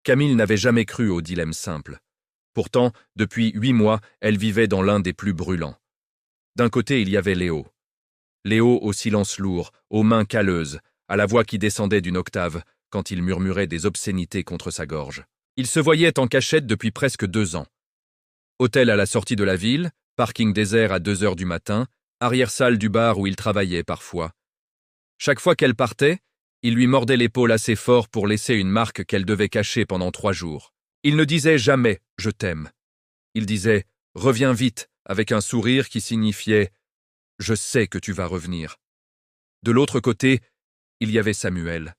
Camille n'avait jamais cru au dilemme simple. Pourtant, depuis 8 mois, elle vivait dans l'un des plus brûlants. D'un côté, il y avait Léo. Léo au silence lourd, aux mains calleuses, à la voix qui descendait d'une octave quand il murmurait des obscénités contre sa gorge. Il se voyait en cachette depuis presque 2 ans. Hôtel à la sortie de la ville, parking désert à 2 heures du matin, arrière-salle du bar où il travaillait parfois. Chaque fois qu'elle partait, il lui mordait l'épaule assez fort pour laisser une marque qu'elle devait cacher pendant 3 jours. Il ne disait jamais « je t'aime ». Il disait « reviens vite » avec un sourire qui signifiait « je sais que tu vas revenir ». De l'autre côté, il y avait Samuel.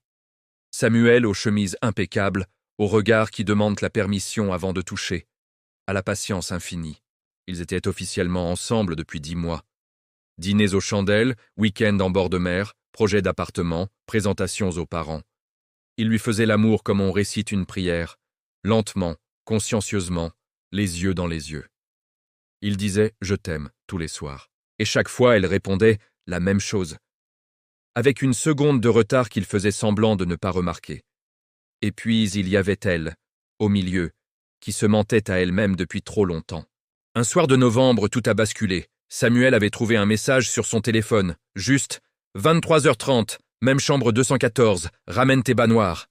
Samuel aux chemises impeccables, au regard qui demande la permission avant de toucher, à la patience infinie. Ils étaient officiellement ensemble depuis 10 mois. Dîners aux chandelles, week-ends en bord de mer, projets d'appartement, présentations aux parents. Il lui faisait l'amour comme on récite une prière, lentement, consciencieusement, les yeux dans les yeux. Il disait « je t'aime » tous les soirs. Et chaque fois, elle répondait la même chose, avec une seconde de retard qu'il faisait semblant de ne pas remarquer. Et puis il y avait elle, au milieu, qui se mentait à elle-même depuis trop longtemps. Un soir de novembre, tout a basculé. Samuel avait trouvé un message sur son téléphone, juste « 23h30, même chambre 214, ramène tes bas noirs »,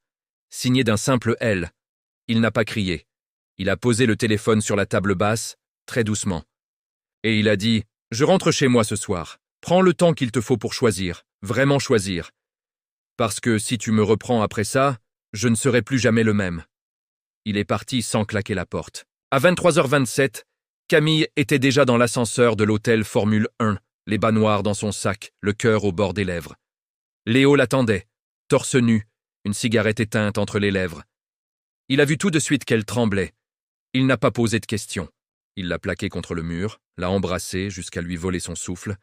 signé d'un simple L. Il n'a pas crié. Il a posé le téléphone sur la table basse, très doucement. Et il a dit « je rentre chez moi ce soir. Prends le temps qu'il te faut pour choisir, vraiment choisir. Parce que si tu me reprends après ça, je ne serai plus jamais le même. » Il est parti sans claquer la porte. À 23h27, Camille était déjà dans l'ascenseur de l'hôtel Formule 1, les bas noirs dans son sac, le cœur au bord des lèvres. Léo l'attendait, torse nu, une cigarette éteinte entre les lèvres. Il a vu tout de suite qu'elle tremblait. Il n'a pas posé de questions. Il l'a plaquée contre le mur, l'a embrassée jusqu'à lui voler son souffle,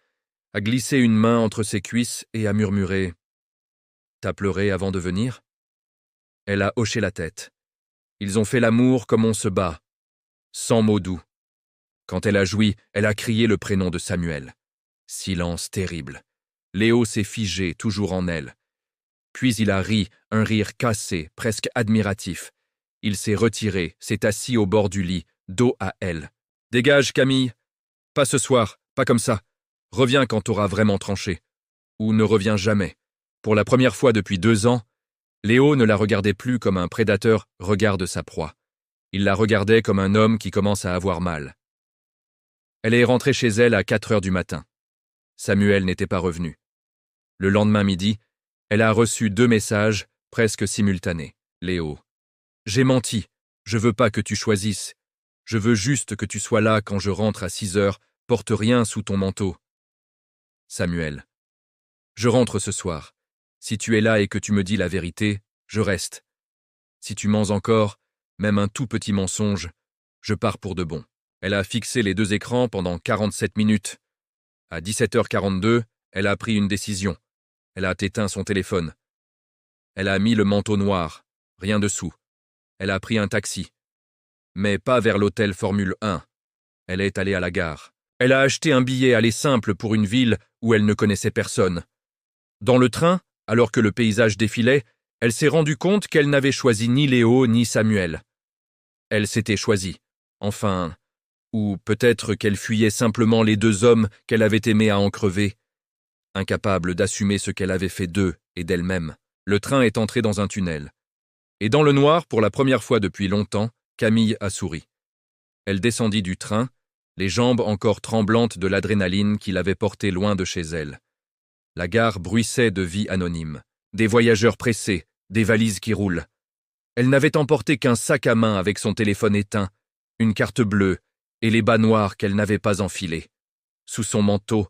a glissé une main entre ses cuisses et a murmuré « T'as pleuré avant de venir ?» Elle a hoché la tête. Ils ont fait l'amour comme on se bat, sans mots doux. Quand elle a joui, elle a crié le prénom de Samuel. Silence terrible. Léo s'est figé, toujours en elle. Puis il a ri, un rire cassé, presque admiratif. Il s'est retiré, s'est assis au bord du lit, dos à elle. « Dégage, Camille. Pas ce soir, pas comme ça. Reviens quand t'auras vraiment tranché. Ou ne reviens jamais. » Pour la première fois depuis 2 ans, Léo ne la regardait plus comme un prédateur regarde sa proie. Il la regardait comme un homme qui commence à avoir mal. Elle est rentrée chez elle à 4 heures du matin. Samuel n'était pas revenu. Le lendemain midi, elle a reçu 2 messages presque simultanés. Léo. « J'ai menti. Je veux pas que tu choisisses. Je veux juste que tu sois là quand je rentre à 6 heures. Porte rien sous ton manteau. » Samuel. « Je rentre ce soir. Si tu es là et que tu me dis la vérité, je reste. Si tu mens encore, même un tout petit mensonge, je pars pour de bon. » Elle a fixé les 2 écrans pendant 47 minutes. À 17h42, elle a pris une décision. Elle a éteint son téléphone. Elle a mis le manteau noir, rien dessous. Elle a pris un taxi. Mais pas vers l'hôtel Formule 1. Elle est allée à la gare. Elle a acheté un billet aller simple pour une ville où elle ne connaissait personne. Dans le train, alors que le paysage défilait, elle s'est rendue compte qu'elle n'avait choisi ni Léo ni Samuel. Elle s'était choisie. Enfin, ou peut-être qu'elle fuyait simplement les 2 hommes qu'elle avait aimés à en crever. Incapable d'assumer ce qu'elle avait fait d'eux et d'elle-même, le train est entré dans un tunnel. Et dans le noir, pour la première fois depuis longtemps, Camille a souri. Elle descendit du train, les jambes encore tremblantes de l'adrénaline qui l'avait portée loin de chez elle. La gare bruissait de vie anonyme, des voyageurs pressés, des valises qui roulent. Elle n'avait emporté qu'un sac à main avec son téléphone éteint, une carte bleue et les bas noirs qu'elle n'avait pas enfilés. Sous son manteau,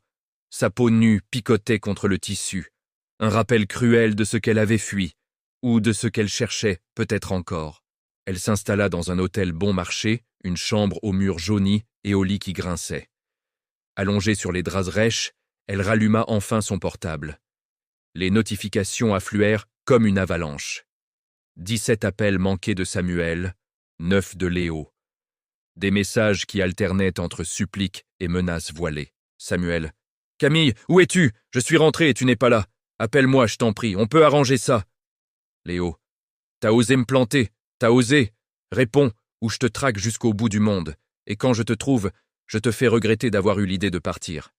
sa peau nue picotait contre le tissu, un rappel cruel de ce qu'elle avait fui, ou de ce qu'elle cherchait peut-être encore. Elle s'installa dans un hôtel bon marché, une chambre aux murs jaunis et au lit qui grinçait. Allongée sur les draps rêches, elle ralluma enfin son portable. Les notifications affluèrent comme une avalanche. 17 appels manqués de Samuel, 9 de Léo. Des messages qui alternaient entre suppliques et menaces voilées. Samuel. « Camille, où es-tu? Je suis rentré et tu n'es pas là. Appelle-moi, je t'en prie, on peut arranger ça. » Léo. « T'as osé me planter. T'as osé? Réponds, ou je te traque jusqu'au bout du monde, et quand je te trouve, je te fais regretter d'avoir eu l'idée de partir.